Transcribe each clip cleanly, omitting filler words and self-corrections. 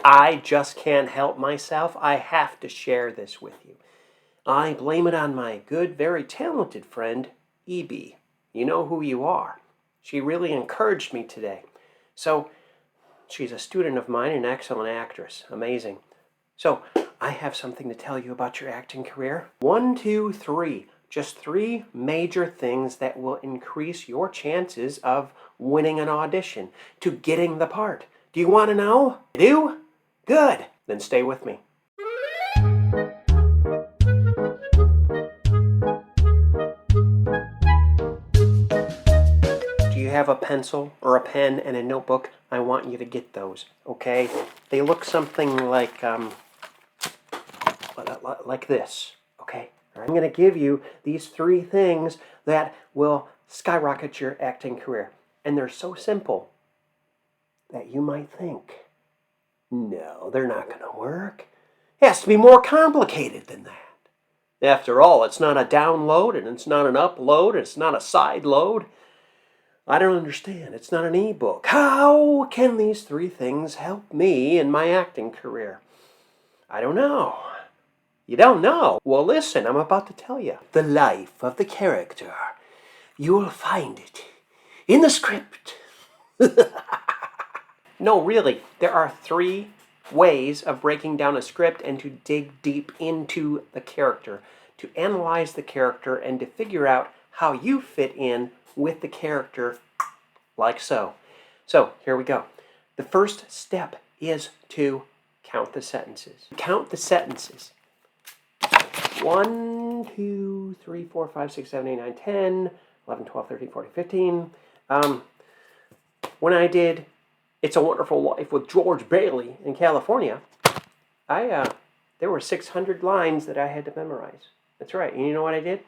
I just can't help myself. I have to share this with you. I blame it on my good, very talented friend, E.B. You know who you are. She really encouraged me today. So, she's a student of mine, an excellent actress. Amazing. So, I have something to tell you about your acting career. 1, 2, 3. Just 3 major things that will increase your chances of winning an audition, to getting the part. Do you want to know? You do? Good. Then stay with me. Do you have a pencil or a pen and a notebook? I want you to get those, okay? They look something like this, okay? I'm going to give you these 3 things that will skyrocket your acting career. And they're so simple that you might think, no, they're not going to work. It has to be more complicated than that. After all, it's not a download, and it's not an upload, and it's not a side load. I don't understand. It's not an ebook. How can these 3 things help me in my acting career? I don't know. You don't know? Well, listen, I'm about to tell you. The life of the character. You will find it in the script. No, really, there are 3 ways of breaking down a script and to dig deep into the character, to analyze the character and to figure out how you fit in with the character, like so. So, here we go. The first step is to count the sentences. Count the sentences. 1, 2, 3, 4, 5, 6, 7, 8, 9, 10, 11, 12, 13, 14, 15. When I did It's a Wonderful Life with George Bailey in California, there were 600 lines that I had to memorize. That's right. And you know what I did?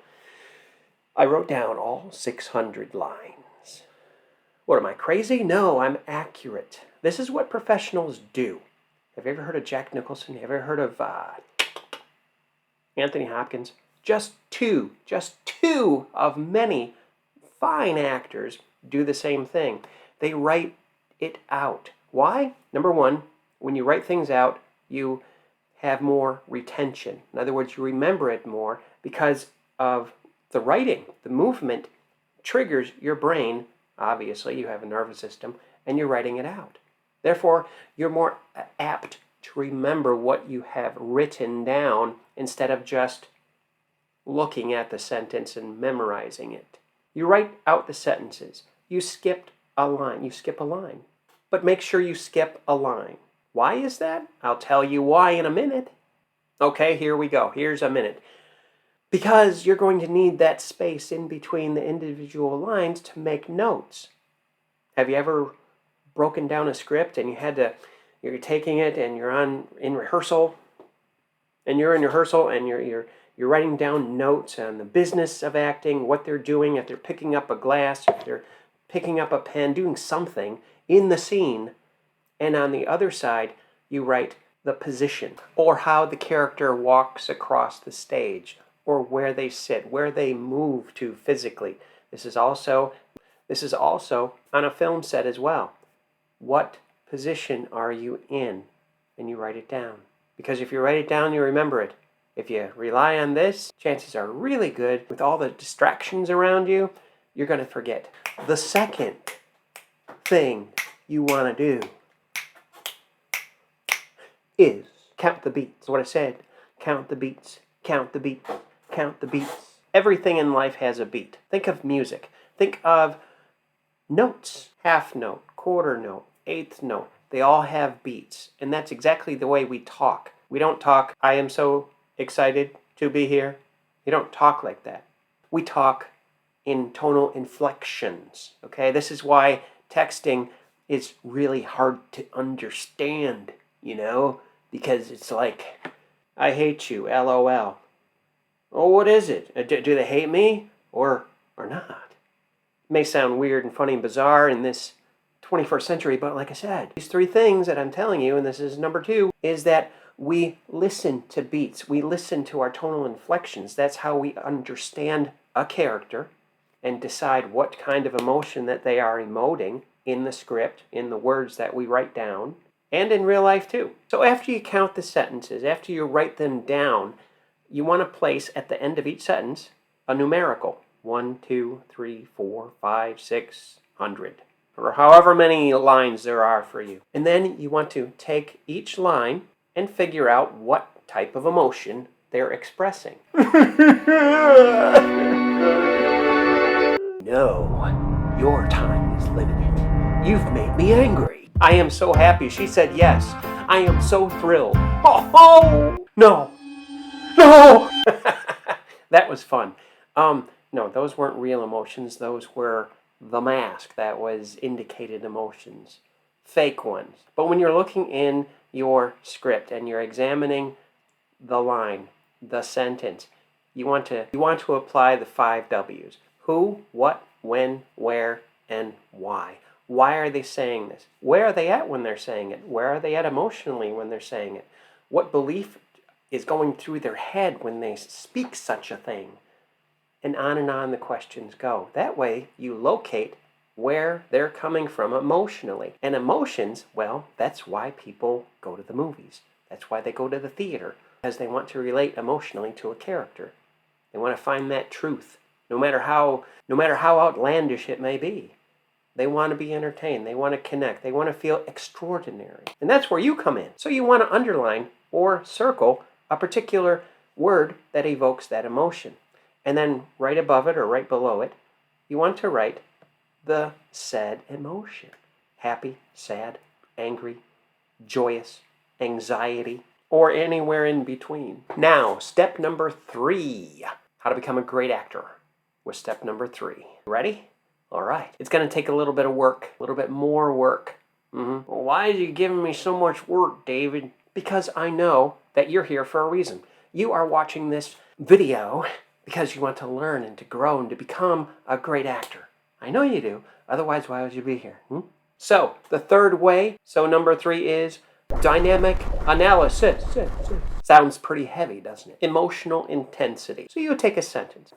I wrote down all 600 lines. What, am I crazy? No, I'm accurate. This is what professionals do. Have you ever heard of Jack Nicholson? Have you ever heard of Anthony Hopkins? Just two of many fine actors do the same thing. They write it out. Why? Number 1, when you write things out, you have more retention. In other words, you remember it more because of the writing. The movement triggers your brain. Obviously, you have a nervous system, and you're writing it out. Therefore, you're more apt to remember what you have written down instead of just looking at the sentence and memorizing it. You write out the sentences. You skipped a line. You skip a line. But make sure you skip a line. Why is that? I'll tell you why in a minute. Okay, here we go. Here's a minute. Because you're going to need that space in between the individual lines to make notes. Have you ever broken down a script and you're taking it and you're in rehearsal, and you're writing down notes on the business of acting, what they're doing, if they're picking up a glass, if they're picking up a pen, doing something in the scene, and on the other side you write the position, or how the character walks across the stage, or where they sit, where they move to physically. This is also on a film set as well. What position are you in? And you write it down. Because if you write it down, you remember it. If you rely on this, chances are really good, with all the distractions around you, you're going to forget. The second thing you want to do is count the beats. What I said, count the beats, count the beats, count the beats. Everything in life has a beat. Think of music. Think of notes. Half note, quarter note, eighth note. They all have beats. And that's exactly the way we talk. We don't talk, I am so excited to be here. You don't talk like that. We talk in tonal inflections. Okay, this is why texting is really hard to understand, because it's like, I hate you, LOL. Oh, what is it? Do they hate me or not? It may sound weird and funny and bizarre in this 21st century, but like I said, these 3 things that I'm telling you, and this is number 2, is that we listen to beats. We listen to our tonal inflections. That's how we understand a character and decide what kind of emotion that they are emoting in the script, in the words that we write down. and in real life too. So after you count the sentences, after you write them down, you want to place at the end of each sentence a numerical. 1, 2, 3, 4, 5, 6, 100. Or however many lines there are for you. And then you want to take each line and figure out what type of emotion they're expressing. No, your time is limited. You've made me angry. I am so happy she said yes. I am so thrilled. Oh, no. No! That was fun. No, those weren't real emotions. Those were the mask. That was indicated emotions. Fake ones. But when you're looking in your script and you're examining the line, the sentence, you want to apply the 5 W's. Who, what, when, where, and why. Why are they saying this? Where are they at when they're saying it? Where are they at emotionally when they're saying it? What belief is going through their head when they speak such a thing? And on the questions go. That way you locate where they're coming from emotionally. And emotions, well, that's why people go to the movies. That's why they go to the theater, because they want to relate emotionally to a character. They want to find that truth, no matter how outlandish it may be. They want to be entertained. They want to connect. They want to feel extraordinary. And that's where you come in. So you want to underline or circle a particular word that evokes that emotion. And then right above it or right below it, you want to write the said emotion. Happy, sad, angry, joyous, anxiety, or anywhere in between. Now, step number 3. How to become a great actor with step number 3. Ready? All right. It's going to take a little bit of work, a little bit more work. Well, why are you giving me so much work, David? Because I know that you're here for a reason. You are watching this video because you want to learn and to grow and to become a great actor. I know you do. Otherwise, why would you be here? So, the third way, so number 3 is dynamic analysis. Sounds pretty heavy, doesn't it? Emotional intensity. So you take a sentence.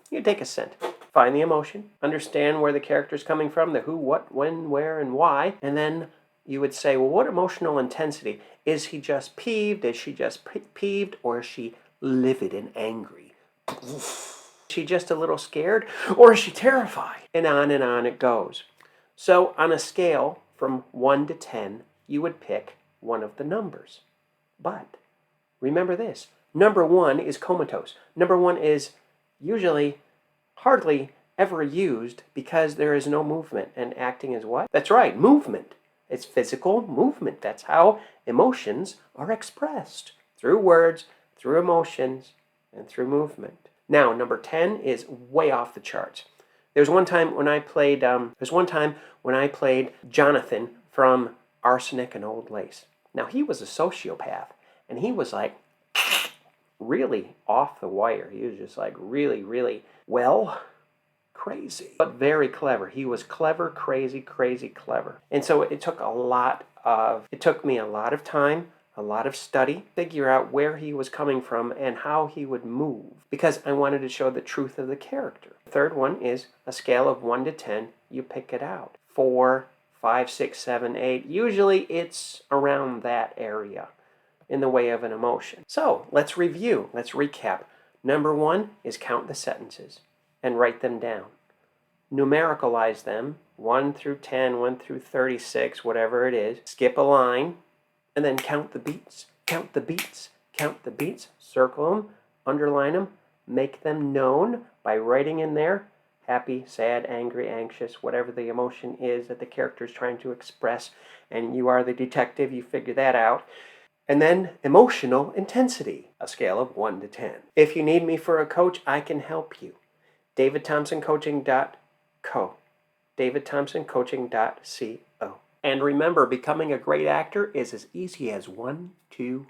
Find the emotion. Understand where the character's coming from, the who, what, when, where, and why. And then you would say, well, what emotional intensity? Is he just peeved? Is she just peeved? Or is she livid and angry? Is she just a little scared? Or is she terrified? And on it goes. So on a scale from 1 to 10, you would pick one of the numbers. But remember this. Number 1 is comatose. Number 1 is usually hardly ever used because there is no movement. And acting is what? That's right, movement. It's physical movement. That's how emotions are expressed. Through words, through emotions, and through movement. Now, number 10 is way off the charts. There's one time when I played Jonathan from Arsenic and Old Lace. Now, he was a sociopath, and he was like really off the wire. He was just like really, really, well, crazy, but very clever. He was clever, crazy, clever. And so it took me a lot of time, a lot of study, figure out where he was coming from and how he would move, because I wanted to show the truth of the character. The third one is a scale of 1 to 10. You pick it out. 4, 5, 6, 7, 8. Usually it's around that area in the way of an emotion. So let's review. Let's recap. Number 1 is count the sentences and write them down. Numericalize them, 1 through 10, 1 through 36, whatever it is. Skip a line, and then count the beats. Count the beats. Count the beats. Circle them, underline them, make them known by writing in there happy, sad, angry, anxious, whatever the emotion is that the character is trying to express, and you are the detective, you figure that out. And then emotional intensity, a scale of 1 to 10. If you need me for a coach, I can help you. DavidThompsonCoaching.co. DavidThompsonCoaching.co. And remember, becoming a great actor is as easy as 1, 2,